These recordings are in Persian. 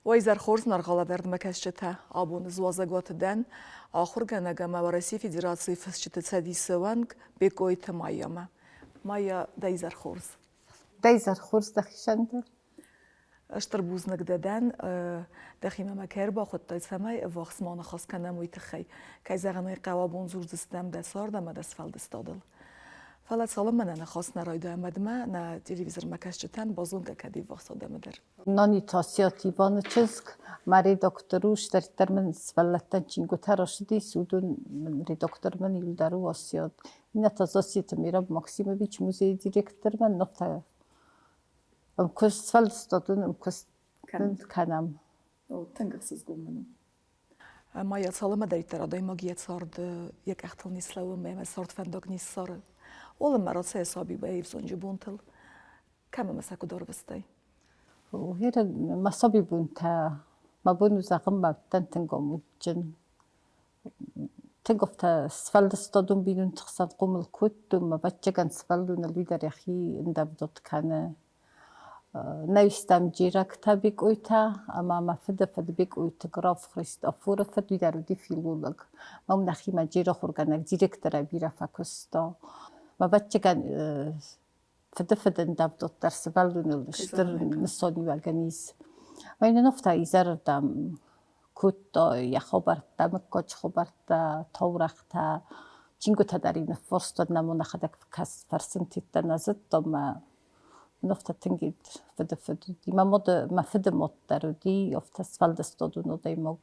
وایزر خورز نرغلا برد مکشته آبون زوازگوت دن آخر گنگه مورسی فدراسیون فسچت سدی سوانگ بگویت مایامه مایا دایزر خورز دایزر خورز دخشندر اشتر بوز نگددن دخیمه مکر با خود تای سمای واقع مان خاص کنم ویتخی که زغنای قوابون زور دستم دستار دم دست فال دستادل فلات سالم من أنا خاص نرايد أمدما نا تلفزيون مكاشتن بازون كدي وقت دمدر. نانی تاسیاتی وان چیزک ماری دکتروش در ترمن سفلتن چینگو تراشدی سودون مری دکتر من یلدارو واسیاد این تازاسی میرم ماکسیموویچ موزه دیرکتر من نفته ام کس فلستادون ام کس کنم. او تنگسز گمنم. ما یا سالم داری ترادای ماگیت سارد یک اختل نیسلو میم سارد فندق نیست ساره. اول مراسم حسابی با ایفزونجی بونتل کم مسکو دار بسته. و هیر مسابی بونتا ما بونو زغم با تنگام جن تنگفت سفلستادون بینون تخصد قومل کودم ما بچگان سفلدون لیدر یخی اندابدت کنه. نوشتم جیرک تابیک اویتا اما ما فد بیک اویت گراف خریست افور فد لیدرودی فیلولگ ما نخی ما جیرا خورگانک دیرکتر بیرا فکستا ما بچگان فد اندابدت در سفلدون لشتر نسانی وگنیز ما این نفتا ایزر دم کوتا یا خبرتا مکچ خبرتا تورختا چینگو تدارین فرستاد نمونه خدک کس پرسنتی تنازت دم نفتا تنگید فد ما فد مد درودی افت سفلدستادون ودای مگ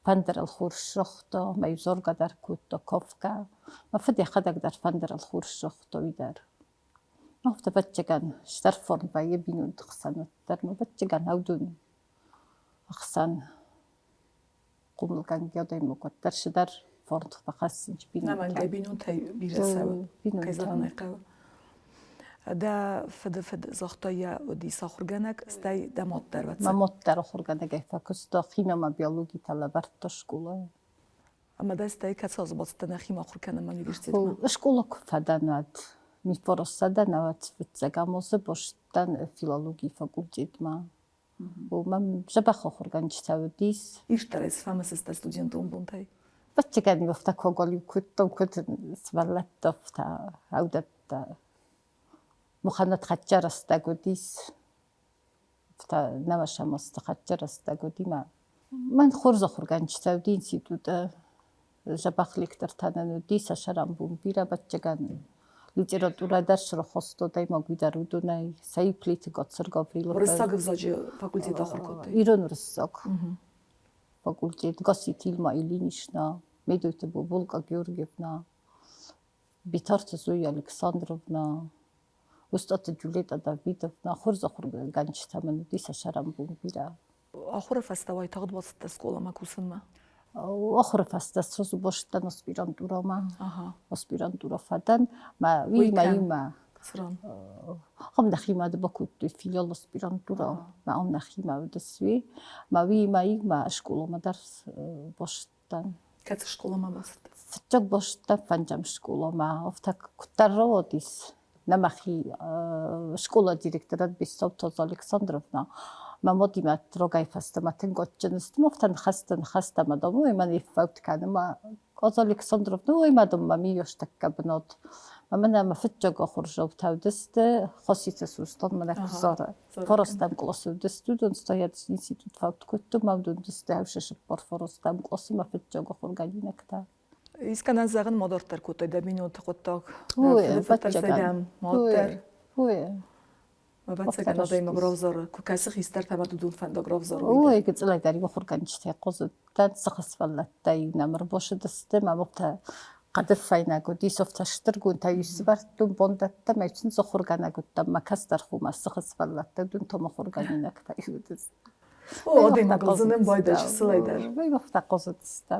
فندر الخورش رختا ما یزرگ در کوتا کافکا ما فدی خدک در فندر الخورش رختا ویدر نفتا بچگان شتر فرم بایی بینون تخسن در ما بچگان هودون خسن قوم کن یادای مکت در شدر فرم تخسنج بینون. نه من گای بینون تای بیرسه کیزرانه قو. دا فد زختای ودی ساخرگنک استی دمات در وقت. ما مات در خورگنک فکست خینا ما بیولوژی طلبت تشکیله. اما دستی کساز باست نخیم آخر کنم من یکیشتید ما. شکل کفدانات میفرستاده نوات فتزگاموزه باشتن فیلولوژی فکولتید ما. و من جبه خورگنج سعودیس. ایش ترس فهمس است استودیانتون بونتای. بچگانی وقتا کاغلی کتم کت سوالت دفتا عودت مخنت خچر است گودیس فتا نوشم است خچر است گودی من خورز خورگنج سعودی انسیتود جبخلیک در تنن دیس شرم بوم بیره بچگان لیتراتورا درس رو خواست دای ما گیدارو دونای سایپلیت گاتسر گابریل. ورساق وزاجی فاکولتی داخل کردی. ایران ورساق. فاکولتی گاسی تیل ما ایلینیشنا میدوت بو بولگا گیورگیفنا بیتارت زوی الکساندروفنا استاد جولیتا داویدوفنا خورز خورگنج تمن دیس شرم بوم بیره. آخر فستوای تاخد واسط اسکولا ما کوسن ما. آخر فست سوزو باشتن اسپیرانتورا ما. اسپیرانتورا فدن ما ما. هم نخیمه ده بکوت فیلیال اسپیرانتورا ما هم نخیمه ودسوی ما اشکولا ما درس باشتن. کت اشکولا ما باست. فتق باشتن فنجم اشکولا ما افتک کتر رو دیس نمخی اشکولا دیرکترات بیستاب تاز الکساندروفنا. ما مدیمت روگای فستم تنگات جنست مفتن خستم مدام و من یفوت کنم ما از الکساندروفنا و مدام ما میوش تکبنات ما فتجا خورجو تودست خاصیت سوستان من اکزاره فرستم کلاس دستو دنستاید اینسیتوت فوت کتم ما دنست هوشش بار فرستم کلاس ما فتجا خورگانی نکته. ایسکن از زغن مادر تر کوتای دبینو تقطع. فتجا مادر. ما بعد سكنا دايما غرافزار كوكاس خيستر تبع دون فندا غرافزار. اوه قلت لك داري بخورجانج تاع قوز تان سخس فلت تاي نمر باش دست ما مبتا قد فينا قدي سوفت اشترقون تاي يسبرت دون بوندت ما يتن زخورجانا قد ما كستر خو ما سخس فلت دون تو مخورجانينك تاي ودس. اوه دايما قوزنن بايدش سلايدر. باي مفتا قوز دست.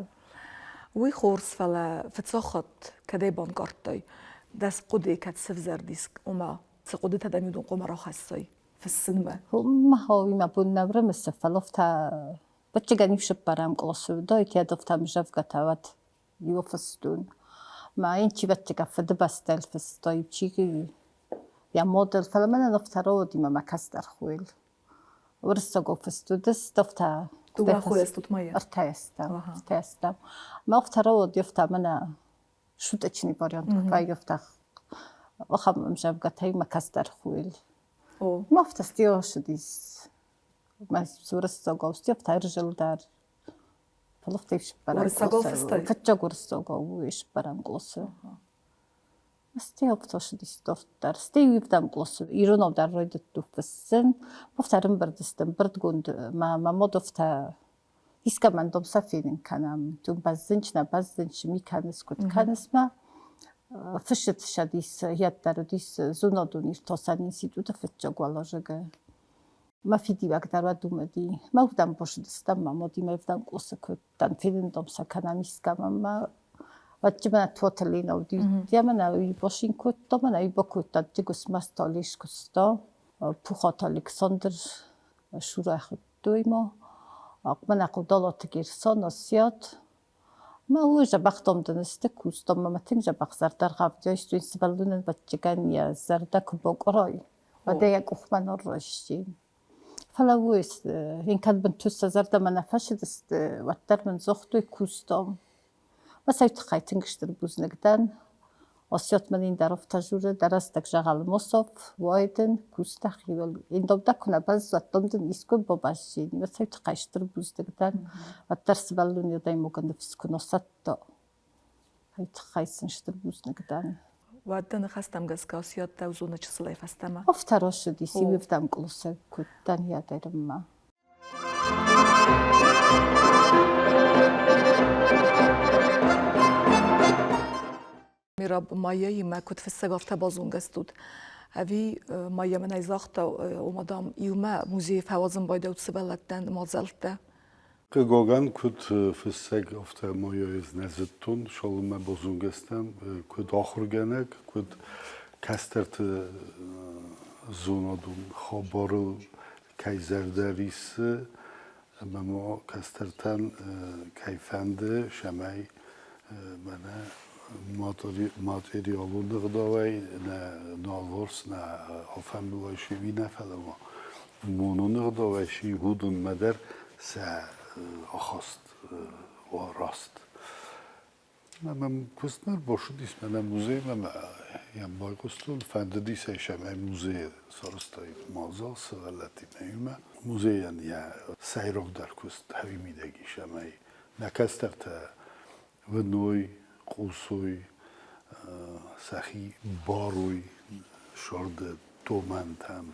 وی خورس فلا فتسخط كده بانكارتاي داس قدي كات سفزر ديسك وما تقدي تدميدون قوم راح السي في السينما هم هاوی ما بون نبره مسفلوفتا بچه گنیفش برام قلصو دایت یادفتا مجفقتاوت یوفستون ما این چی بچه گفته باستل فستای چی یا مدل فلا من نفترا دیما ما کستر خویل ورسا گفستو دست دفتا تو ما خوي استوت مايا ارتاستم ما افترا دیفتا من شو تچنی باریان فای یفتا وخم مجفقتای ما کستر خویل ما افتستيوش ديس ما ورسا گوستی افتای رجل در فلفتيش برام قلصو فتجا ورسا گوش برام قلصو استي افتاش ديس دفتر استي يفدم قلصو يرونو در رويد دوفسن مفترم بردستم برد گوند ما مدفتا هیسکا من دوم سفینن کنم تو بزنچ نه بزنچ میکنس کد کنس ما فشت شديس هيات در ديس زونا دونير توسان انستيتوت فتجا گوالاجگه ما في ديواك در و دومدي ما بودم باش دستم ما دي ما بودم قصه كدن فيلم دوم سكنا ميسكا ما وجبنا توتالي نو دي من اوي باشين كد تو من اوي بكد تجوس ماستاليش كستا بوخات الكسندر شورا خد دويما من اقول دالات گيرسان اسيات ما هو جبختم دنسته کوستم ما تنج جبخ زردر قبجاش تو استفالدون بچگان یا زردک بقرای و دیگه من الرشتين فلا ويس هين كان بنتوس زرده ما نفش دست وتر من زختو کوستم ما سويت خايتنگشتر بوزنگدن آسیات من این درف تجربه درست جغل مصف وايدن کوسته خیال این دوباره کنه باز وقتم دن ایسکو باباشین ما سويت خايشتر بوزنگدن وتر سبالون یادای مگن نفس کنه ستا هیت خايسنشتر بوزنگدن وادن خستم گسکاسیات دوزونه چسلی فستما افتراش دیسی ویفتم کلوسه کدن یادم ما میراب مایه ما كنت في السقافة بازون قستود هذه مایه من ایزاختا ومدام يوما موزي فوازن بايدا وتسبلتن مازلتا گوگان کد فسگ افته مایه از نزدتون شلوم بازون گستم کد آخر گنگ کد کسترت زونادون خبر کیزردریس ما کسترتن کیفنده شمای منه ماتریالون دغداوی نه نالورس نه آفهم بلایشی نه فلما مونون دغداویشی هودون مدر سه آخست و راست من کستنر باشدیس من موزه من یم بای کستون فنده دیسه شمای موزه سارستای مازال سوالتی میومه موزه یعنی سیرک در کست همی میدگی شمای نکسترت و نوی قوسوی سخی باروی شرد دومنتم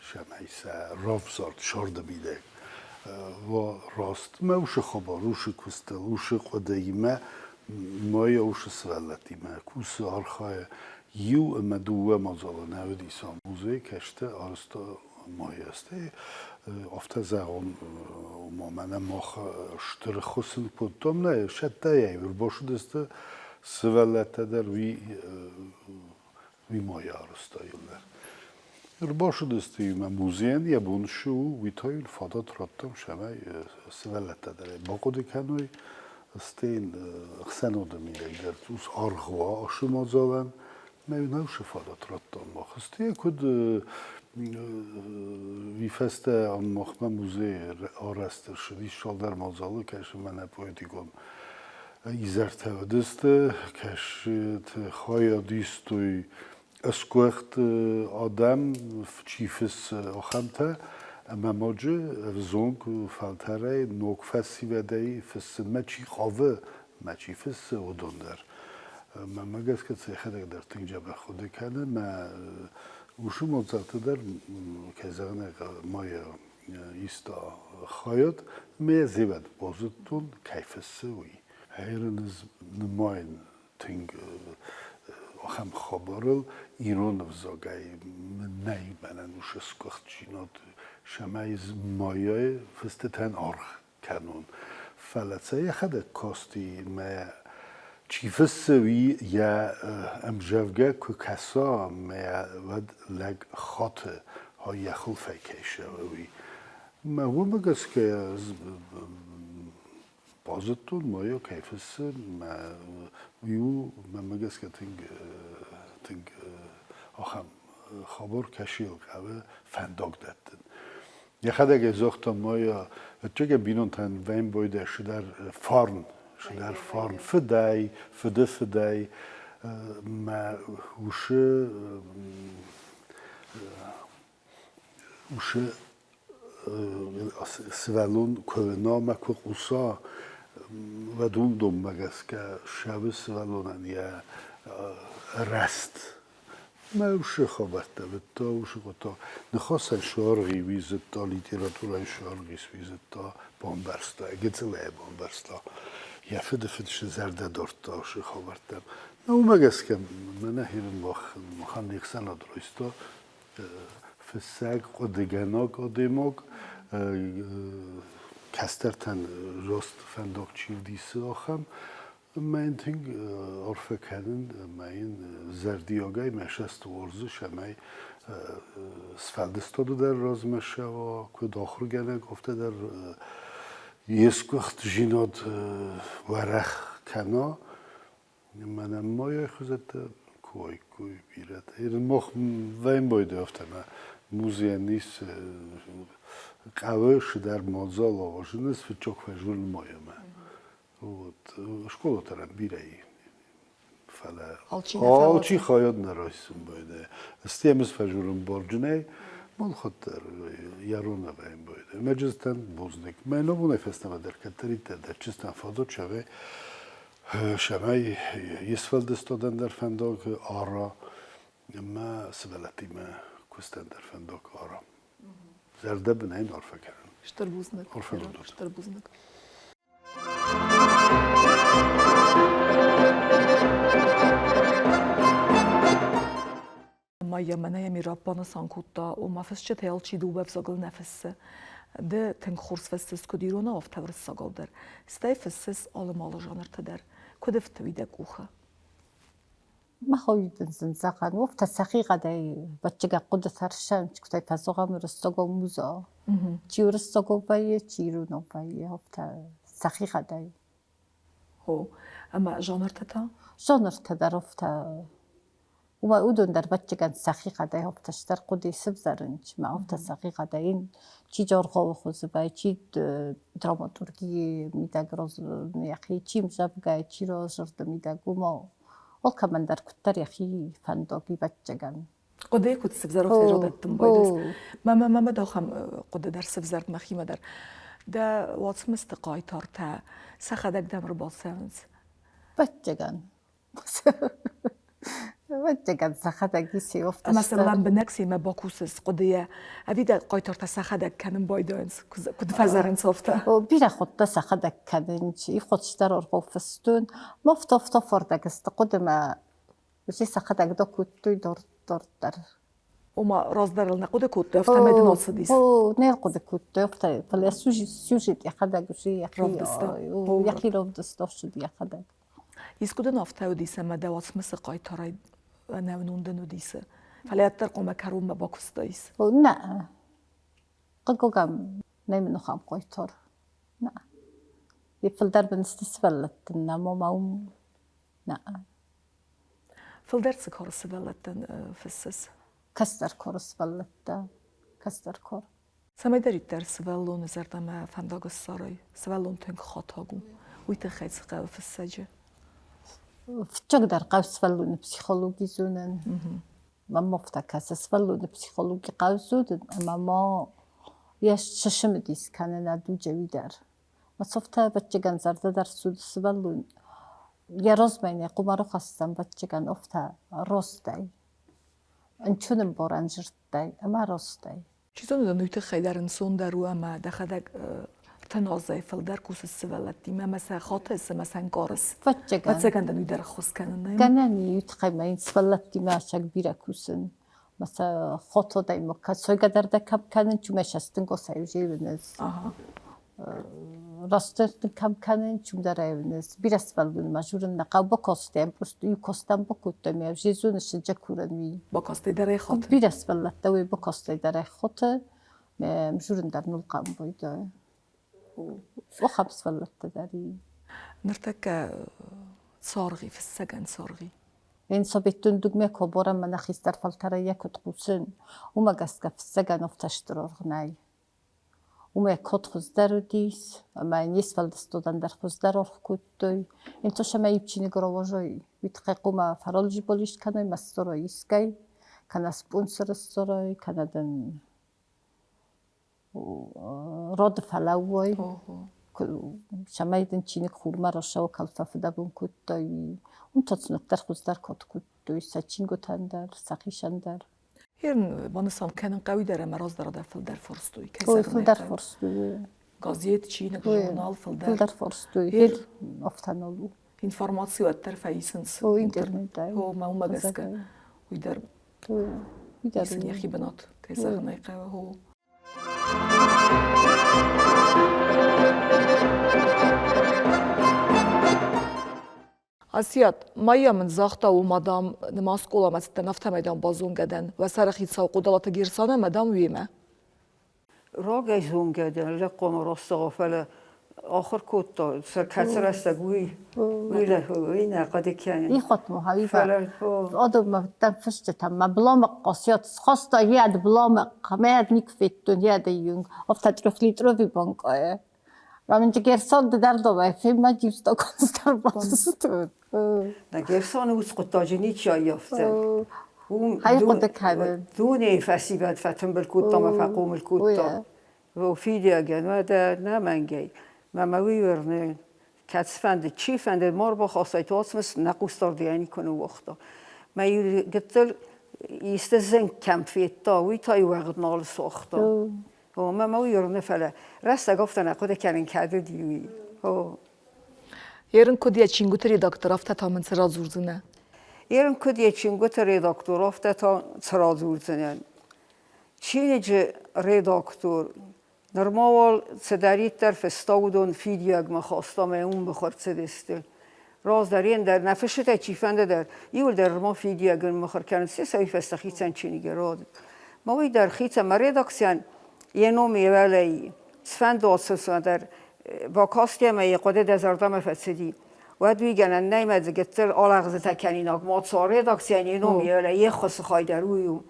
شمایسه رافزارد شرد بیده و راست ما وش خبر وش کستل وش قدیمه ما وش سوالتی ما کوس آرخای یو مدوه مازال نودی ساموزه کشته آرستا مایسته افته زغون ما منم ماخ شتر خسن پوتم نه شده یه باشه دسته سوالته در وی مایه آرستاییلر باشه دسته من موزین یا بونشو وی تایل فادات راتم شما سوالته در باقی کنوی استین خسنو دمیده در توس آرخوا آشما زالن می‌بینم شفادات راتم باخسته کد وی فست آن مخمه موزه آرستر شدی شال در مازالو کش من پویتیکم ایزرته و دسته کش خواهی دیستوی اسکوخت آدم چیفس آخامته اما ماجه زنگ فلتره نوکفسی ودهی فس مچی خواه مچی فس و دندر من مگس که خیلی در تنجا به خود کنه من وشو مزالت در که زغنه مایه ایستا خواهد میزیبد بازدون کیفس وی هیرنز نماین تنگ هم خبرل ایران وزاگای نه منن وش اسکخت چینات شمایز مایه فستتن آرخ کنون فلسه یه خد کاستی ما چیفسوی یا امجوگه که کسا ما ود لگ خاط ها یخل فکیشه وی ما هو مگس که بازتون مایا کیفس ما ویو ما مگس که تنگ آخام خبر کشیل که فندق دادن یه خدا که زخت مایا چه بینون تن وین باید شدر فارن فدای فدای ما وشه سوالون کلنا مکو قصا و دوم مگس که شب سوالونن یا رست ما وشه خبرته به تا وشه تا نخواستن شارقی ویزت تا لیتراتورای شارقی ویزت تا بامبرستا اگه زله بامبرستا یا فدش زرده دارتا وشه خبرتم ما مگس که من هیرن مخان یکسن درستا فسق قدگنا قدموگ کسترتن راست فندق چیو دیسه آخم من تینگ عرفه کردن من زردیاگای مشست ورزش همه سفلدستادو در رازمشه و که داخل گنه گفته در یسکوخت جیناد ورخ کنا منم مایه خوزد کوی بیرد ایران مخ وین بایده افته من موزیه نیست قوش در مازال آواشده نیست و چک فجول مایه من شکل ترم بیره ای آلچی خواهد نرایسون بایده استیمز فجولم برجنه مال خود در یارونه وین بایده مجزتن بوزنک من نبونه فستم در کتری در چیستن فادر شوه شمای یسفلد استادن در فندق آرا ما سبلتی ما کستن در فندق آرا زرده بنین عرفه کردن شتربوزنک عرفه دادن شتربوزنک ما يمنا يمي رابانا سانكوتا وما فسش تيال چي دوبه بزاقل نفس ده تنك خورس فسس كديرونا وف تورس ساقل در ستاي فسس آلمالا جانر تدر كدف تويده كوخه ما خويدن زنزاقان وفتا سخيقة داي بچگا قد ثرشان چكتاي فزوغا مرستاقو موزا چيو رستاقو بايه چيرو نو بايه وفتا سخيقة داي هو اما جانر تتا جانر تدر وفتا وما اودون در بچگان سخيقة داي وفتا شتر قدي سبزرنج ما وفتا سخيقة داين چي جارخو خوز باي چي دراماتورگي ميداگ روز نيخي چي مجابگاي چي روز رد ميداگ وما والكمان در كتر يخي فندقي بچگان قده كنت سفزارو في رادتم بايدس ما داخم قده در سفزارت مخيمه در ده واتس مستقاي تارتا سخدك دمر باسنز بچگان بچگان سخدگي سي وفتش مثلا بنكسي ما باكوسس قديه افيدا قايتارتا سخدك كانن بايدنس كنت فزرن صفتا و بيرا خطة سخدك كاننش يخدش درار قوفستون مفتفتا فردك استقدم وشي سخدك دو كنتو دور در وما راس درلنا قد كنت افتا مدن صديس نيل قد كنت افتا فلا سوجيت يخدك وشي يخي روفدستوف شد يخدك يسكدن افتا وديسه ما دوات مسقاي تاري نونوندن وديسه فلا يترقوا مكروم ما باكوس دايس نا قلقوغام نيمنو خام قويتور نا يفل درب نستسفلت نمو موم نا فلدرت كورس بلتن فسس كستر كورس بلت كستر كور سمي دريت درس بلون زردما فندق السراي سبلون تنك خاطاقو ويتخيز قاو في السجة فتشك در قوس فلون بسيخولوجي زونن ما مفتكس فلون بسيخولوجي قوس زودن اما ما يش ششم ديس كان ندو جوي در ما صفتا بچگان زرده در سود سبلون يا روز بيني قمارو خاصم بچگان افتا روستاي انچونم بورانجرتاي اما روستاي چیزون دو نویت خیدرن سون درو اما دخدک تنازع فلدر کوس سوالتی ما مثلا خاطس مثلا کارس بچگان دنوی در خوش کنن کننی یتقیم این سوالتی ماشک بیرا کوسن مثلا خاطر دایم که سوی قدر دکب کنن چون مشستن گسایوجی بنز راستن کم کنن چون در ایونس بیرس بالون ماجورن نقاب بکاستیم پرست یو کاستم بکوتم یا جیزونش جکورن می با کاستی در خاطر بیرس بالات دوی بکاستی در خط مجورن در نلقم بوده و خبز بالات داری نرتك صارغي في السجن صارغي این صبیتون دگمه کبارم من خیستر فلتره یکت قوسن و ما گسک في السجن افتشتر غنای و ما کد خزدر دیس ما نیست فلدستودن در خزدر کدوی این توش ما یبچینی گروجای بیتقیقو ما فرالجی بالیش کنای مسترای اسکی کنا سپونسر استرای کنا دن راد فلاوی شما یدن چینی خورما را شو کلفه فدابون کدوی اون تصنیف در خزدر کد کدوی سچین گوتندر سقیشندر هيرن بانسان كان قوي در مراز در فلدر فرستوي هو فلدر فرستوي گازيت چين جورنال فلدر فرستوي هير افتنالو انفورماسيو الترفايسنس هو انترنت هو ما بسكا ويدر ويدر يا اخي بنات كيسا غنيقه هو اسيات مايا من زاختا ومدام نماسكولا ما ستنفتا ميدان بازون قدن وسرخي تسوقو دلتا جيرسانه مدام ويما راجع زون قدن لقوم راستا فلا آخر كوتا سركسر استقوي ويله وينا قد كان يخطمو هاي فلا آدم ما تنفشت تم بلامق قاسيات خاستا ياد بلامق ما ياد نكفتون ياد يونغ افتاد رخلي تروفي بانك و من جرسان در دوباره فیلم ما جیبستا کنستر باستون. نه گرسان اوس قطاجنی چای یافته. هاي قد كان. دوني فسيبات فتن بالكوتا ما فقوم الكوتا. وفيدي أجن وهذا نامنجي. ما موي ورنه كاتسفند چی فند مار با خاصیت اسمش نقوستار دیانی کنه وقتا. ما قلت يستزن كم في الطاوي تاي وقت نال سوختا. ما موي ورنه فلا راستا گفتن خود کردن کرده دیوی. Yarın kodiye çinguteri doktorafta tamın sıra zurduna. Yarın kodiye çinguteri doktorafta tam sıra zurduna. Çince redaktor normal sedaritter förstådon feedback med خواستم اون بخورد دسته. راز در این در نفشت چیفنده در یول در ما feedback مخور کردن سه سوی فستخیتن چینی گراد. ما وی در خیت مرداکسیان یه نومی ولی سفند آسوس در با کاستی ما یه قده دزاردم فسدی و دوی گنن نیمد گتر آلغز تکنین آگمات ساره داکسیان یه نومی ولی یه خاص خای در رویو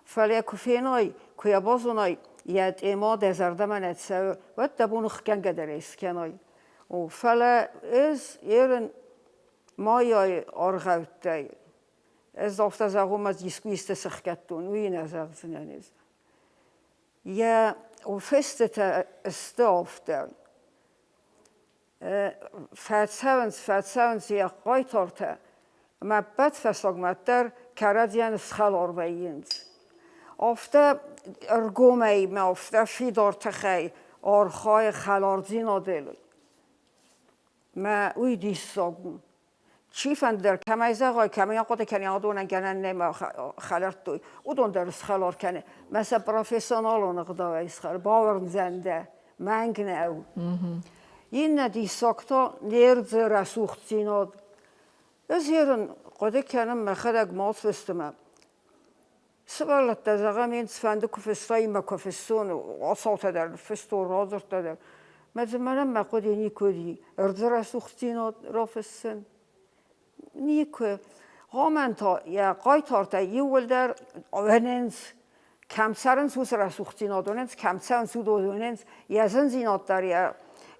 فلی کفینای که بازونای یاد اما دزاردم نتسا و دبون خکن قدر اسکنای و فلی از یرن مایای آرغوتی از دافت زغم از دیسکویست سخکتون وی نزغ زنانیز یا و فست استافت فاتساونس یا قایتارت ما بد فساگمتر کردیان سخال آرویند افته ارگومی ما افته فیدار تخی آرخای خلاردین آدل ما اوی دیساگم چیفند در کمیزه غای کمی آقای کنی آدونن کنن نم خلرت توی اودون درس خلار کنه مثلا پروفسیونال نقدای اسخر باور زنده منگ نه این ندی ساکتا نیرز رسوخت زیناد از هرن قده کنم مخدق ماس فستم سوالت دزاقم این سفنده کفستایی مکفستون آسالت در فستور رازرت در مزمنم مقدی نیکودی ارز رسوخت زیناد رافستن نیکه هامنتا یا قایتارتا یول در آوننز کمسرن سوس رسوختی نادوننز کمسرن سود آوننز یا زن زینات در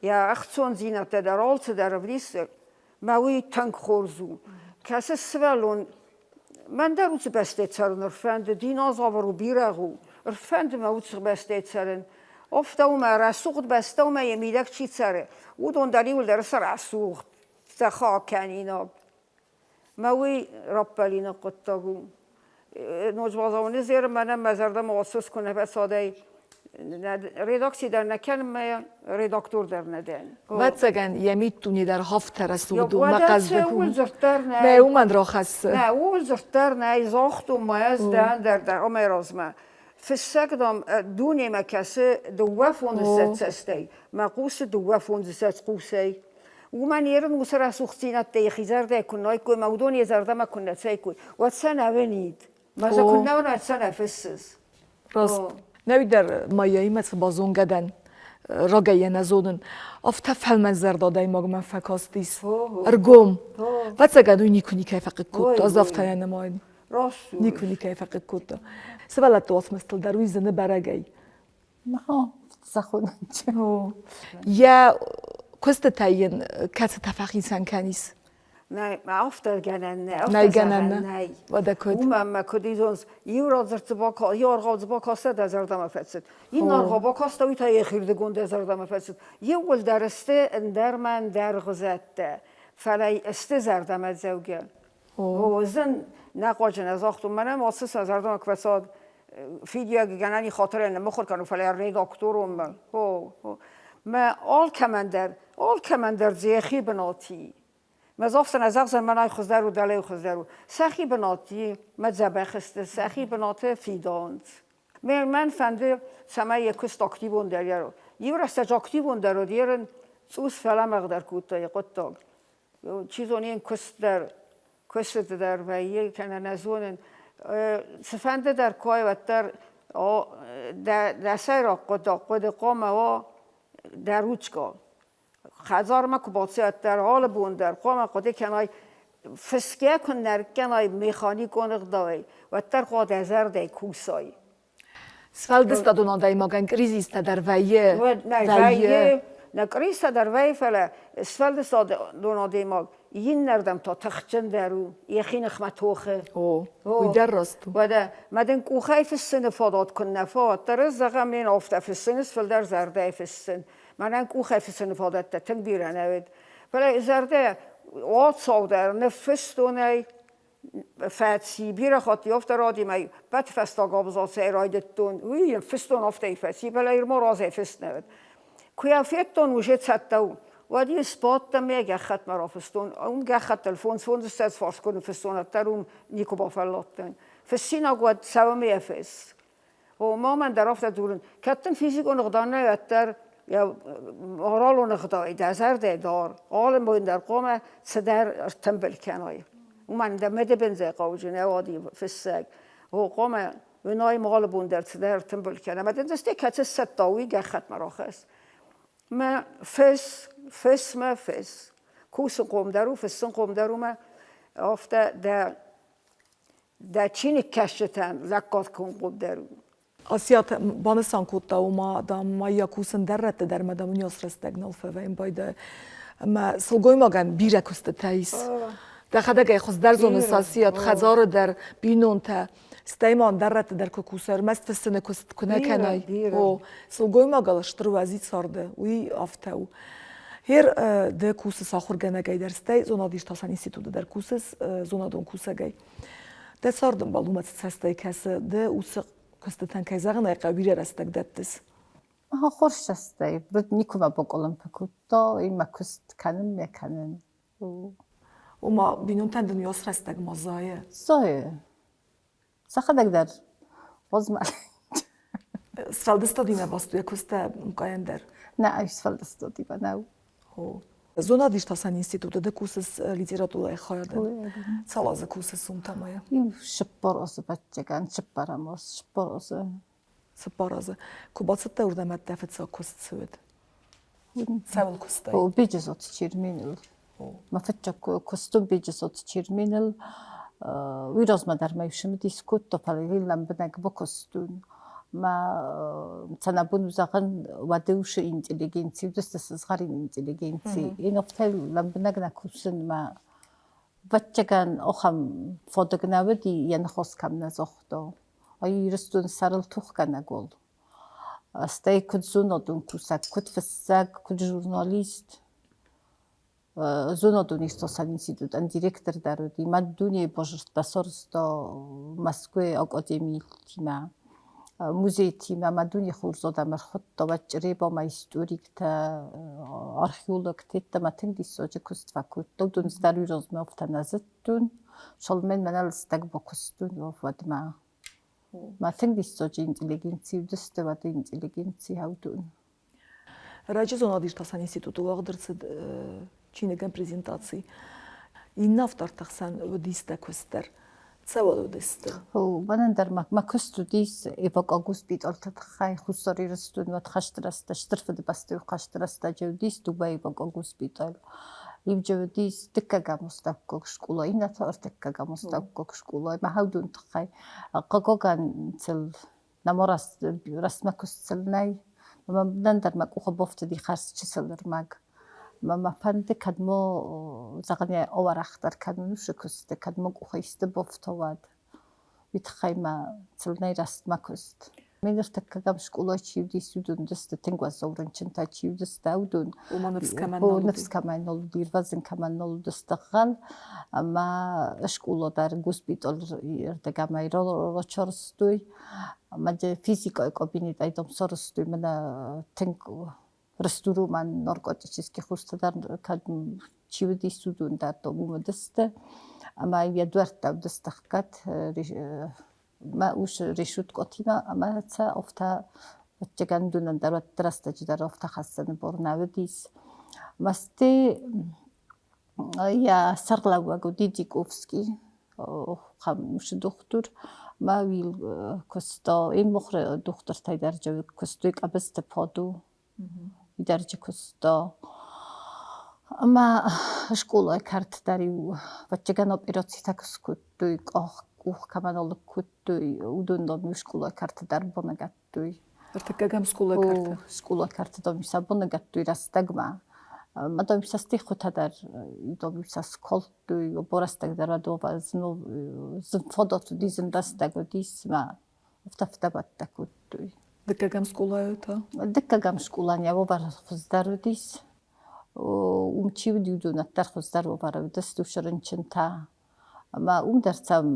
یا اختون زینات در آلت در ولیس موی تنگ خورزو کسی سوالون من در روز بسته ترن ارفند دیناز آورو بیرغو ارفند موت بسته ترن افته اومه رسوخت بسته اومه یه میدک چی تره او دون دریول در سر رسوخت تخاک کنینا موی رابطالینا قطعو نجوازونه زیر منم مزردم آسوس کنه بساده ریداکسی در نکنم ما ریداکتور در ندن. واتساگن یمیتونی در هفت رسود و مقصد اول زرتر نه. نه اومد راخص. نه اول زرتر نه زاخت و مایز دهن در آمرازمه. فسقدم دوني ما كسر دوافون الزتستي ما قوس دوافون الزت قوسي ومن يرن وسرا سوختينا تيخي زرده كنا يكون مودوني زرده ما كنا تسيكوي واتسنا ونيد ما زا كنا وناتسنا فسس راست نویدر مایایی مثل بازون گدن راگای نزودن افتف هل من زردادای ماگ من فکاستیس ارگوم و تگدوی نیکونی که فقط کود از افتای نماین راست نیکونی که فقط کود سوالت دوست مثل دروی زنه برگای ما زخون یا کست تاین کس تفاقی سن کنیس Nej, men ofta gärna nej gärna nej. vad det kod Mamma kunde ju eurodzer tillbaka, jag har tillbaka så där så där med fetset. Innan har bara kastat ut här skilde gående så där med fetset. Jag vill där stä en där man där gazette. فلا استزرد ما زوجة وزن نقاش نزاخت منم واسه زردم کفساد فیدیو گنانی خاطر ان مخور کنو فلا رداکتورم ما آل کمندر زیخی بناتی مزافتن از اغزن منای خزدر و دلی خزدر سخی بناتی مذبح خسته سخی بناته فیداند من فنده سما یکست اکتیبون دریارو یه رست اکتیبون درو دیرن سوس فلا مقدر کوتاه قطع چیزونی این کست در و یه کنه نزونن سفنده در کوی و در سر قد قام و در روچگاه خزار ما کباسی در حال بون در قام قد کنای فسکه کن در کنای میخانی کنه دای و در قد هزار دی کوسای سفالدست دادون دای ماگن کریزیست در ویه نه نکریست در وی فله سفالدست دادون دای ماگ این نردم تا تخچن درو یخین خمتوخه ویدر راستو و ده مدن کوخای فسن فادات کن نفاد در زغم این آفته فسن اسفل در زرده فسن من کوخای فسن فادات تنبیره نوید ولی زرده آت سودر نفستونی فاتسی بیره خاطی آفته رادی می بد فستا گابزاد سیرایدتون وی فستون آفته فاتسی ولی ایرما رازه فست نوید کویا فیتون وجد ستاو و دی سپات میگه خط مرافستون اون گه خط تلفن است فارس کنه فستون ترم نیکو با فلاتن فسینا قد سومی فس و ما من درافت دورن کتن فیزیک و نقدانه یتر یا مورال و نقدای دزر دار آل ما در قوم صدر تنبل کنای و من در مده بنزه قوجنه وادی فسگ و قوم و نای مال بون در صدر تنبل کنه مدن دسته کت ستاوی گه خط مراخست ما فس کوس قوم درو فسن قوم درو ما افته در چین کشتن زکات کن قوم درو آسیات بانستان کوتا و ما دام ما یا کوسن درت در مدام نیاز رستگنال فویم باید ما سلگوی ماگن بیره کست تایس در خدای خود در زون ساسیات خزار در بینون تا استایمان درت در کوسر مست فسن کست کنه کنای او سلگوی ماگالش ترو ازی سارده وی آفتاو هر ده کوس ساخور گنه گای در استای زونا دیش تاسان اینستیتوت در کوسس زونا دون کوسه گای ده ساردم بالومت سستای کس ده اوس کستتن کایزاغن ای قبیره رستگ دتس ها خوش استای بود نیکوما بقولم پکوتا این مکست کنن میکنن و ما بینون تن دنیاس رستگ مزایه زایه سخدک در بازم سفالدست دادیم باستوی کسته مقاین در نه ایش سفالدست دادیم نه زونا دیش تاسان اینستیتوت ده کوسس لیتراتوره خواهده سالازه کوسس تمایه این شپار آسه بچگان شپارم آس شپار آسه سپارازه کوباتت دردمت دفت سا کست سود سوال کسته و بیجزات چیرمینل ما فتچک کستون بیجزات چیرمینل ویراز ما در میشم دیسکوت تو پلیل لامبنگ با کستون ما تنابون زغن ودوش اینتلیجنسی و دست صغاری اینتلیجنسی این افتال لامبنگ نکوسن ما بچگان آخام فادگناودی یعنی خواست کم نزاخته آیی رستون سرال توخ کنه گل استای کد زونادون کوسک کد فسگ کد ژورنالیست زونادون استاسان اینستیتوت ان دیرکتر درودی ما دنیای باجرت بسارستا مسکوی آکادمی تیما موزه تیما ما دنیای خورزاده مرخوت تا بچری با ما هیستوریک تا آرخیولوگ تا ما تنگ دیساجه کست فکوت تا دون استروی روز میافته نزدون شال من استگ با کستون و فاد ما Матин дисцоч интеллигенции дэстеват интеллигенции хаудун. Раджи зонадиштасан институту вагдырцыд чинеген презентации. Иннафтартахсан дисте көстер. Цевалу дисте. Банандар макусту дис эвак агуст бит алтатхай хусори растун ват хаштраста штырфыды басту хаштраста жевдис Дубай эвак агуст битал. Ивжевдис тиккага мустаккок школа ината ортеккага мустаккок школа махдун тхай қагоган цел наморас расмакус целнай банандар мак ухобофт ди харс чисэлэр маг мама панде кадмо загне оварахтар каднушкуст кадмо ухайсты бофтовад витхайма целнай растмакуст Минертеккагам школа чивдис удун дэст тенгвас овранчин та чивдис таудун нефс каман нол дирвазен каман нол дэстагал ама школа дар госпитал эрдегамай рочорстуй ама же физика кабинет айдом сорстуй мана тенг ресторан наркотический хустадар кадм чивдис удун дар домумдэст ама я дуэрта дэстагкат ما وش ريشوت قطيمة أما تا أفتا بتجان دون دارت درست جدار أفتا خاصة برنامجيس مستي يا سرلا وجو ديجيكوفسكي خم مش دكتور ما ويل كستا إن مخر دكتور تايدرجة كستويك أبست بادو يدرجة كستا أما شكولا كارت داريو بتجان أوبراتي تكسكوتويك كمان الله كتوي ودون دم شكولا كارت دربنا جتوي. ارتكاجم شكولا كارت. شكولا كارت دم يسابنا جتوي راستجمع. ما دم يسستيخو تدر دم يسسكولتوي وبرستك درادو وزنو زنفضت ديزن راستج وديس ما افتفتبت تكتوي. دكاجم شكولا يوتا. دكاجم شكولا نيا وبرخز داروديس. ومشيو ديودون الترخز دار وبرودست وشرنشنتا. ما درتم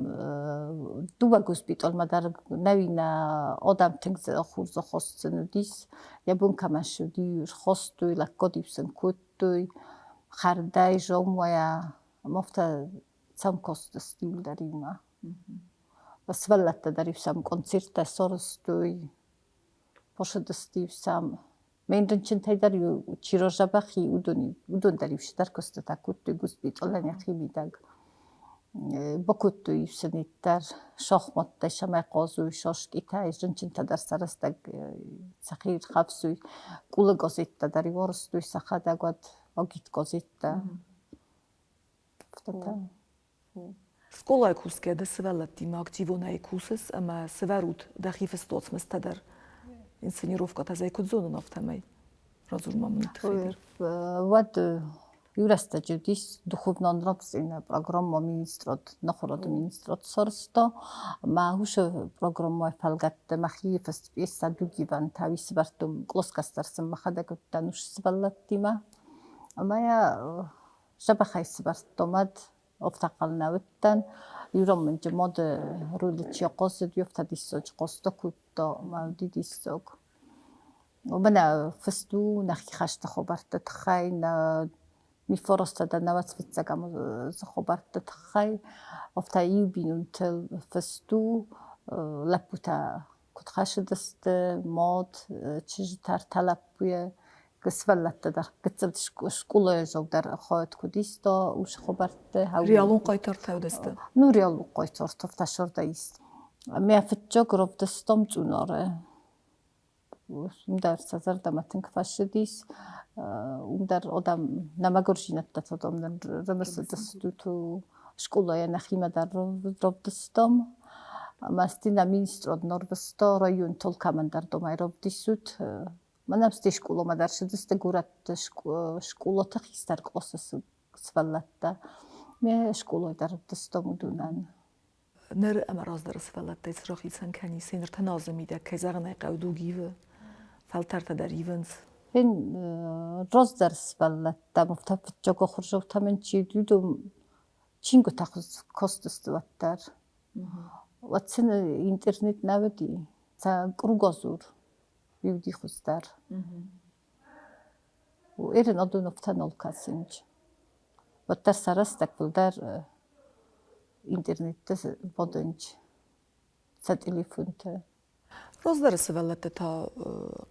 دوبا госпитал مادر نوینا آدم تنگز خورز خواستن دیس یا بون کمش دیور خواستوی لکادیبسن کتوی خردای جام ویا مفتا سام کاست استیل داریم بس ولت داریم سام کنسرت سرستوی پاشد استیو سام من رنچن تای داریو چیروجا بخی udon داریم شدر کاست تا کتوی госпитал نیخی میدگ بکوتوی سنیتر شخمت داشتم قازوی شاشکی تایش رنچن تدر سرستگ سخیر خفسوی کول گازیت داری وارستوی سخت اگاد آگیت گازیت Школа курская да свелат има активна курсес, ама северут да хифестоц мстадер инсценировката за екодзону нафтамай. Разумам митхидер. Вот Юраста жудис духовно нравствена программа министрот нахород министрот сорсто ма хуша программа фалгатта махи фестписа дугиван тавис бартум клоскастарсым махадагуттан ушсваллаттима амая шабахайс бартомад офтақалнавыттан юромын жемод руличи қосыд юфтадиссоч қосто кутто мавдидиссок обана фесту нахи хашта хобарта тхайна مفرسته در نواد فیتزگم زخبرت تخای افتا یوبینون تل فستو لپوتا کت خش دست ماد چیز تر طلب بیه قسولت در قطعت شکوله جو در خواهد کدیستا وش خبرت ریالون قایتر تاو دسته نو ریالون قایتر تفت شرده است میافت جگرف دستم جوناره در سازر دمتن کفشدیس در آدم نمگرجینت داد آدم در رمز دستو تو شکلای نخیمه در رو دستم مستی نمیسترد نروستا رایون تول کامن در دومای رو دیسود من نمستی شکلا ما در شدست گورت شکلا تخیستر کلاسس سفلت می شکلای در دستم دونن نر امراض در سفلت دیس راخی سن کنی سینر تنازمی ده که زغنای قودو گیوه فلتر تدر ایونز این روز در سفلت مفتفت جاگا خورجو تامن چی دیدم چینگو تخص کاست استواتر واتسن اینترنت نودی تا گروگازور بیودی خوستر و ایرن آدون افتان الکاسینج واتر سرستک بل در اینترنت بودنج სატელეფონთან. როზდარს ველეთთა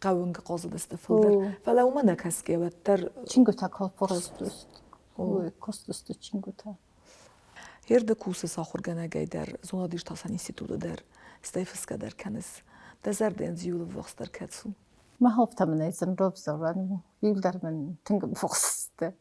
ყავინგ ყოზდესტ ფილდერ فلا ومن كاسكيوتر ჩინგოთა კოლფორსტუს. კოსტუსტ ჩინგოთა. Hirde kurses auch organisiert so die Staatsinstitute der Stefska der Kennes das den Jule Wochster Katsu ما هفتم نیزن روب زوران یل در من تنگم فخسته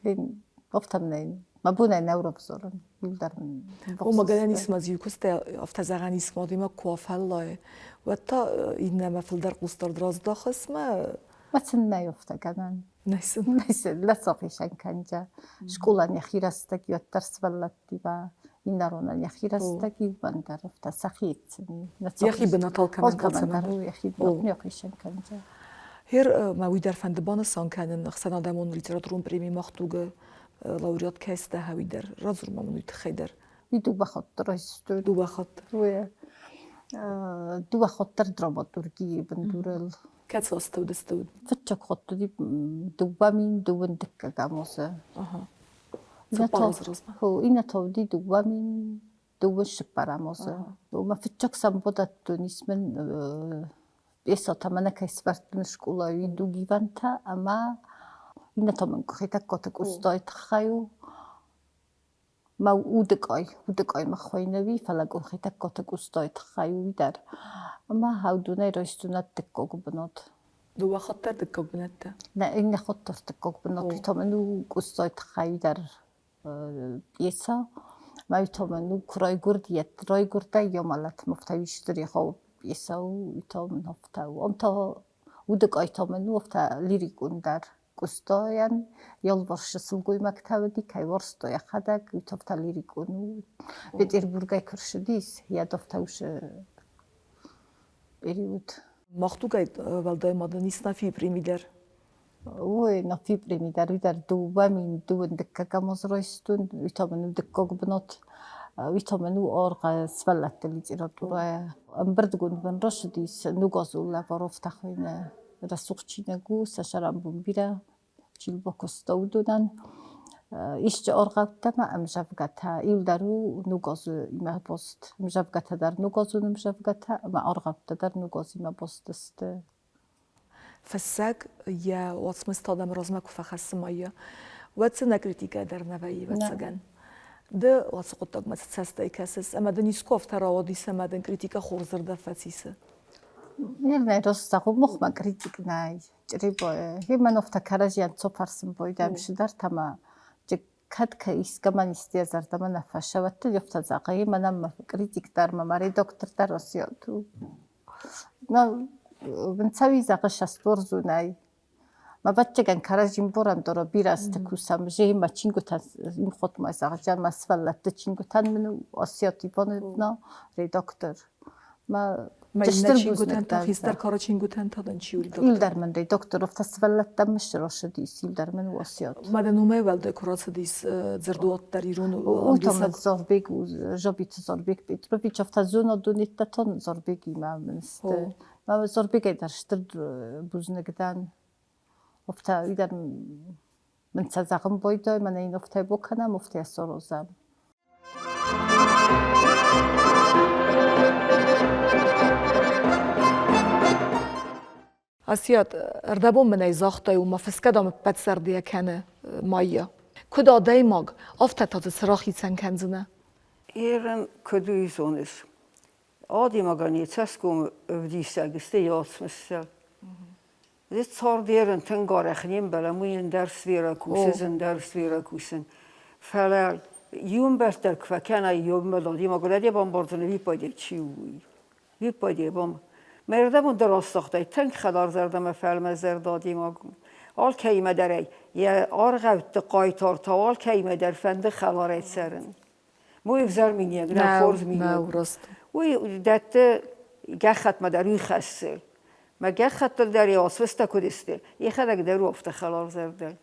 این هفتم نیم ما بونه نوروب زوران یل در من وما قالنيسم از يكست auf der Zaganism ديما كوافلا وتا إنما في الدرق وستر دراز داخس ما تنه يفته كمان نيسن لا صافيشان كنجا شكولا نخيرستك يترس بلدي با إنارونا نخيرستك يبندر فتا سخيتني يخي بنطال كمان كمان يخي بنطال كنجا هير ما ويدر فندبان سان كانن خسنا دمون ليتراتورون بريمي مختوغ لوريات كاسته هويدر رازور ما منو تخيدر يدو بخاطر استو دو بخاطر دو بخاطر دراماتورجي بندورل كاتس استود فتشك خطو دي دوبامين دوون دكا قاموسة هو إنا تودي دوبامين دوون شبراموسة وما فتشك سنبودا تونيسمن بيسا تمانا كيسبرت نشكولا يدو جيفانتا أما إنا تمن كخيتك كوتك أستاي تخيو ما ودقاي مخوينوي فلاقو خيتك كوتك أستاي تخيو يدار أما هاودوني رويستونا تكوك بنات دو خطر تكوك بنات لا إني خطر تكوك بنات يتمنو أستاي تخيو يدار بيسا ما يتمنو كراي قرديت راي قردا يومالات مفتاويش دري خو بيسا ويتمن هفتاو أمتا ودقاي تمنو هفتا ليريكون دار قستاين يالبرش سلقوي مكتبدي كي ورستو يخدك ويتفتا ليريكونو بيتربورغاي كرشديس هي دفتاوش период. Махтугай валдай модернист на фибримидер. Ой, на фибримидер видар دوبامين دوون دكا كاموزرويستون ويتامنو دكوك بنات ويتامنو أورغا سفلت الليتراتورا أمبردقون بن رشديس نوغازو لاباروف تخوين رسوخچينگو سشرام بومبيرا جيلبوكو ستودودان إيشجا أورغاوتما أمجافغاتا إلدارو نوغازو إما بوست أمجافغاتا دار نوغازو نمجافغاتا أما أورغاوتا دار نوغازو إما بوستست فساق يا واتسمستادم رازماكو فخصمايا واتسنا كريتيكا در نوي واتسغان ده واتسقطق متسستاي كاسس أما دنيسكوف تراودي سمادن كريتيكا خورزر دفاتيسه نرمي رستاقو مخما كريتيك ناي جريبو هما نفتا كاراجيان صوفارسن بويدام شدار تما كاد كيس كمان استيازر تما نفاشوات يفتا زاقي ما نما كريتيك دار ما ماري دكتور دار وسيوتو ما بنسوي زاقش استورزو ناي ما بچگان كاراجين بوران دورو بيراستكوسام جي ما چينگوتان ام خود ما زاقجان ما سفلت چينگوتان منو وسيوتي بونو ري دكتور ما چينگوتان تا فيستر كارا چينگوتان تا دن چيوري دكتور يلدر من ري دكتور وفتا سفلت تمش راشديس يلدر من وسيوت ما دنومه والده كراتسديس زردوات در ایران اوتومت زوربيك و جابيت زوربيك بيتروفيتش وفتا زونو دونيتا تون زوربيكي ما منست ما زوربيكي درشتر بوزنگدان وفتا يدر من تزاقم بويدوي من این وفتا بوكنا مفتا سوروزام أسياد أردبون من أي زاختي وما فسكدام بتسر ديا كان مايا كدا دايماغ أفتا تتصراخي تسن كنزنا إيران كدوي زونس آدي مغاني تسكم وديسا قستي ياسمسل دي تصار ديرن تنقار أخنين بلا موين درس ويراكوسن درس ويراكوسن فلا يوم برتك فكان يوم بلادي ما قلت يبان بردن ويبادي تشيوي ويبادي يبان مردمون درست ساخته تنگ خدار زردم فلم زردادی ما آل کیمه داری یا آرغوت قایتار تا آل کیمه در فند خلارت سرن موی بزر مینیه نه خورز مینیه نه راست وی دت گخت مداری خسته ما گخت داری آسوسته کدسته یه خدک درو افت خلار زرده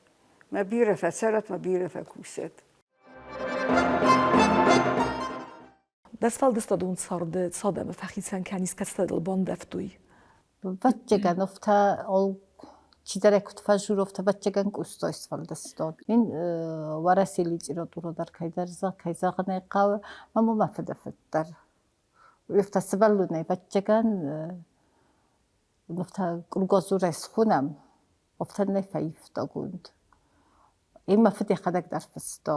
ما بیره فسرت ما بیره فکوست Das fall distadun sarde sadem fachitsen kanis kastadel bandeftui. بچگان افتا ال ჩიდარეკ თვაჟურովთა ბაჭეგან კუსტოის ფალდასტო ინ ვარასილი წიროტურო დარ ქაიდარზა ქაიზაღნე ყავ მამო მაფედაფეტარ ვიფთა სბალუნე ბაჭეგან ვიფთა კრუგოზურეს ხუნამ ოფთანე ფაიფტო გუნდ იმა ფეთი ხადაკტარფსტო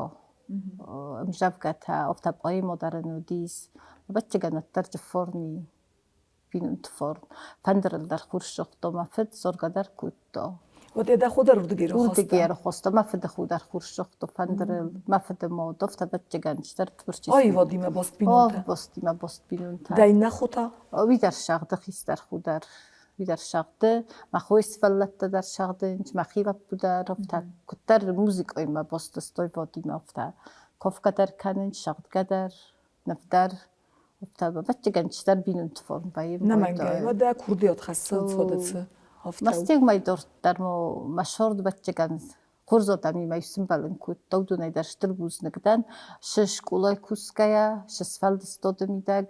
მჟავგათა ოფთა პოიმოდარანუდის ბაჭეგან ატარჯ ფორნი ბინუნთ ფორნ ფანდრელ დარ ხურშოხტო მაფეთ ზორგადარ კუტო Вот я дохода рудгиро რუდიგიარ ხოსტო მაფეთ ხუდარ ხურშოხტო ფანდრელ მაფეთ მოდოფთა ბაჭეგან შტარ თურჩის Ой, Вадиме ო Бостбинунта. ბოსტიმა ბოსტბინუნთა Да и нахута. ვიდარ შაღდა ხისტარ ხუდარ ვიდარ შაღდე მახოის ფალატა დარ შაღდენჩ მახილაფ ბუდარ ოფთა კუტარ მუსიკო იმა ბოსტოსტოი ბოდიმავთა კოფკადარ კანენ შაღდგადარ ნაფდარ ოფთა ბაჭეგან შტარ ბინუნთ ფორმ ბაი Намангай, да курдиот хасыл цодец. მასტიგ მაიდორ დარმო მაშორდ ბაჭეგან ხურზოტა მიმაისიმ ბალენ კუ დოდუნაი და შტრბუზნგდან შეშკულაი კუსკაია შესფალდსტოდმიდაგ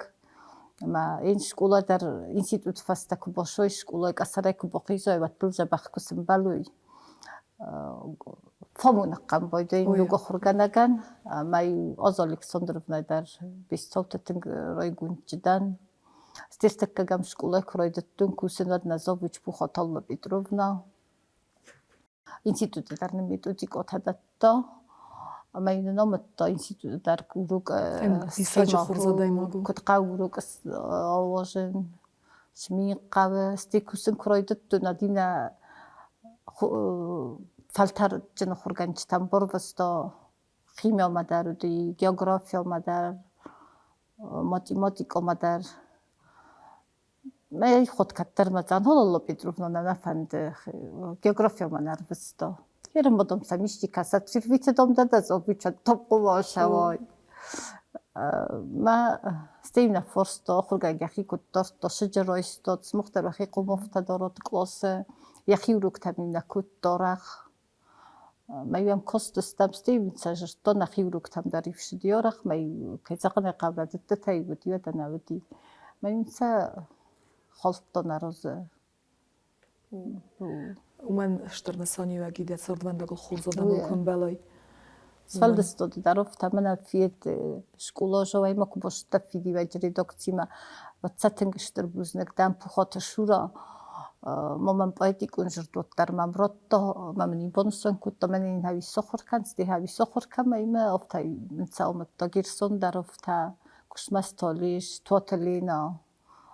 მა ინ შკულა და ინსტიტუტ ფასტა კუბოშოი შკულა კასარა კუბოხიზოი ვატლჟა ბახკუსიმ ბალუი ფომუნა ყამბოიდე ნუგო ხურგანაგან მაი ოზოლექსანდროვნა და ბისწავთეთინ როიგუნჭდან სტირსტეკაგამ შკულა ქროიდეთუნ კუსენად ნაზოვიჩ ფუხოთალმა პეტროვნა ინსტიტუტი დარნი მეტოდიკოთა დატო მაი ნომოტო ინსტიტუტი დარ კურუკ Писач хурзада имагу. კუტყაურუკ ოვოჟენ სმიყავ სტიკუსენ ქროიდეთუნ ადინა ფალთარ ჯენ ხურგანჩთან ბორბოსტო ხიმიო მადარუდი გეოგრაფიო მადარ მათემატიკო მადარ მე ხოთ კატერმაძან ჰოლოლო პეტროვნა ნანაფანდ გეოგრაფიო მანარბსტო ერემ ბოდომ სამიშტიკა საცირვიცე დომდა და ზოგიჩა თოპყოვაშავოი მა სტეინა ფორსტო ხურგაგი ხიკუტტო შეჯროისტო მუხტარა ხიყუმოფთა დოროთ კლოსე яхиурукта мина кутторах მაიამ კოსტოსტამ სტივინცა ჟტო ნახიურუქთან დარივში დიორახ მაი ქეცაყნე ყავრად დეთაიგუთია და ნავდი მაინცა холтонарოზე Уман шторнасони вагида сордвандагл хурзада мукумбалой. სვალდესტოდ დაროფ თამანა ფიეთ შკულოჟოვაი მოკუბოშტა ფიდი ვაჯრი დოქციმა ვაცათენგ შტრბუზნეკ დამ ფუხოთა შურა მომან პოეტიკუნ ჟრდოთ დარმამ როტო მამნი ბონსონ კუტო მენი ჰავი სოხორკან სტი ჰავი სოხორკა მაიმა ოფთაი მცაუმტო გირსონ დაროფთა კუშმასტოლიში თოთლინა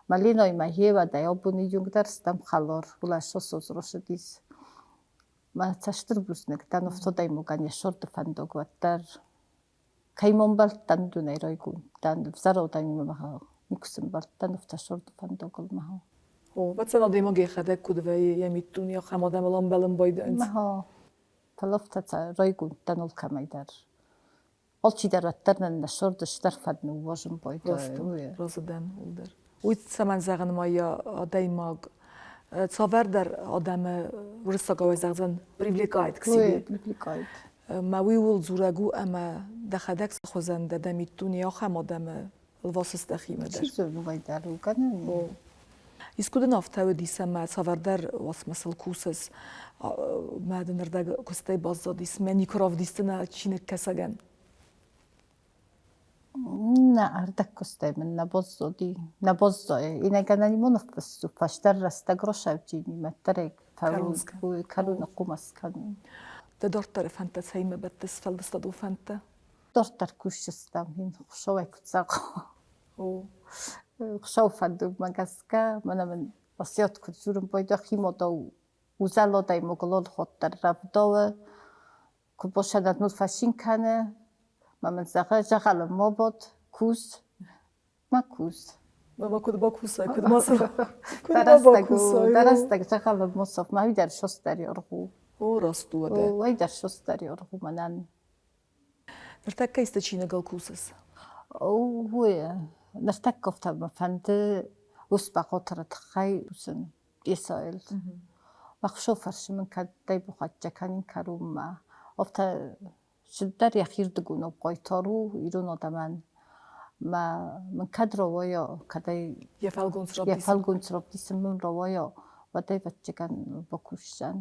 მალინო იმა ჰიევა და ობუნი ჯუნგდარ სტამ ხალორ ულაშოსოს როშდის მაცა შტრბუზნეკ დანოფთო და იმოგანია შორტ ფანდოგვატარ каймомбал тандунай ройгун тан взарода имаха миксимбал тануфта шорт фандогл маха О, бацана демо гехада кудвей ямитуния хамадамалам балам бойданц. маха талофта ройгун танул камайдар олчидар аттарнан да шорт штарфадну вожим бойда Розадан улдар. Уйт саман заган моя даймаг цавердар адамы вырсага вайзагзан привлекает к себе. привлекает ما ويول زورگو اما دخدک خوزن داده میتونی یا خم آدم الواسس دخیمه در. چیزو بایدار رو کنه. اسکود نافته و دیسه ما سوردر واس مثل کوسس ما دنرده کسته بازا دیس منی کراف دیسته نه چینه کسگن. نه اردک کسته من نبازو دی نبازو اینه کنانی منفسو پشتر رسته گروشاو چینی مترک کارون قومس کنی. ده دارتر فانتا سیمه بتس فلدستادو فانتا. دارتر کوشستم هین خوشوای کتساق. خوشو فندو مگسکا من وسیعت کجورم باید خیمه داو وزالو دای مغلول خود در رفته که باشد نود فشین کنه من زخه جخال مباد کوس ما کوس. بابا کد با کوسای کد ماسف. درست جخال مصاف ما در شست دریارخو. او راستو ده. وای در شست دریارخو منن. نرتاك کیست چینه گل کوسس. اوه نرتاك گفتم فنده وسباقات خی بسن اسرائیل. مخشو فرش من کدای بخواد جکنین کارم ما. افت شدر یخیر دگونو قایتارو ایران آدمان ما من کد رویا کدای یفالگونس رابطیس. یفالگونس رابطیس من رویا و دای بچگان بکوشن.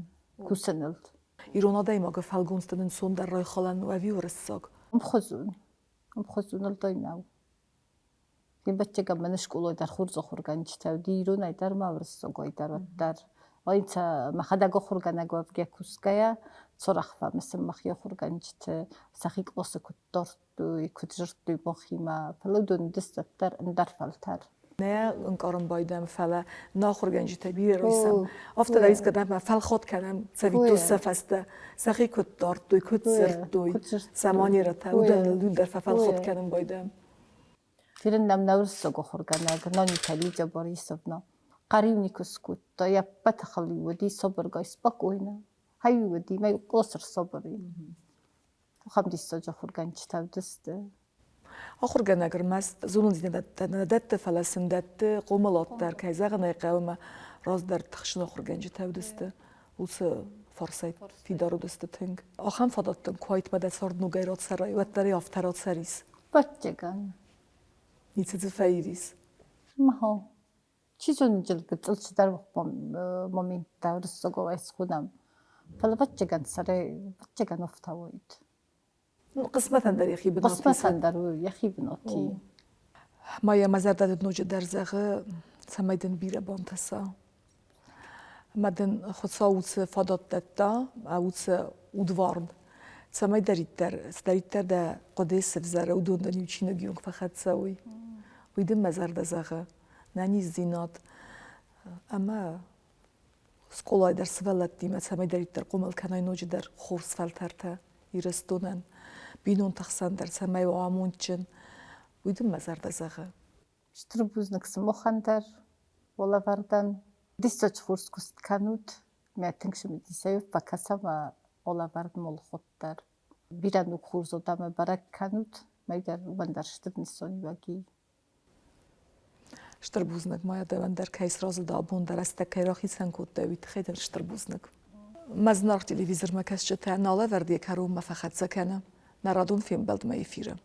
كوسنلد ایرونا دایما گفت گونستن سون در رای خالن و ویورساگ مخزون الدايناو دين بچه قبل نشكولو در خورز خورگانج تا دیرو نایدر ماورسو گوی در در آینتا مخدا خورگانه گوی بگه کوسکایا صرخ فمسم مخیا خورگانج تا سخیک قصه کدرتوی کدرتوی بخیما فلودون دست در اندر فلتر نه انکارم بایدم فلا ناخورگانج تبیر رویسم افته دایز کدام فل خود کنم سویتو سفسته سخی کدرتوی کدرتوی سامانی رتا ودن در فل خود کنم بایدم فيرن نم نورسو خورگانه گنانی کلی جباری سبنا قریونی کسکوت تا یا بتخلی ودی صبر گایس بقوینا هاي ودي ما يقصر صبري وخمدي السجا خورگانج تا دسته آخر اگر مست زون دیدن ندت فلسطین دت قوملات در که زغنه قوم راز در تخشن آخر گنج تودسته وس فرصت فی دارو دسته تنگ آخام فداتن کویت مده سرد نگیرات سرای و دری آفترات سریس بچگان نیت فیریس ما هو چیزون جل قتلش در وقت مامین دارس گویس خودم فلا بچگان سرای بچگان افتاوید قسمتا در یخی بناتی قسمتا در یخی بناتی ما یا مزرداد نوج در زغ سمیدن بیره بانتسا مدن خود ساوت فادات دتا اوت ودوارد سمای دریتر در قدس فزاره و دون دنیو چینه گیونگ فخد سوی ویدم مزرد زغ نانی زینات اما سکولای در سوالت دیمت سمای دریتر قومل کنای نوج در خورس فلترته ایرستونن بینون تخسان در سمای و آمونچن ویدم مزرد زغ شتربوزنك سموخندر ولا فردان ديستوش خورس كست كانوت ما تنكش من ديسايو فكسما ولا فرد ملخوتر بيرانو خورزو دام برك كانوت ما يدر وندر شتبنسوني باقي شتربوزنك ما يدر وندر كيس رازل دابون در استكي راخي سنكوت داويت خيدر شتربوزنك مزنار تلفزير ما كاس جتا نالا وردي كاروم ما فخد سكنه نرادون فيلم بلد ما يفيرم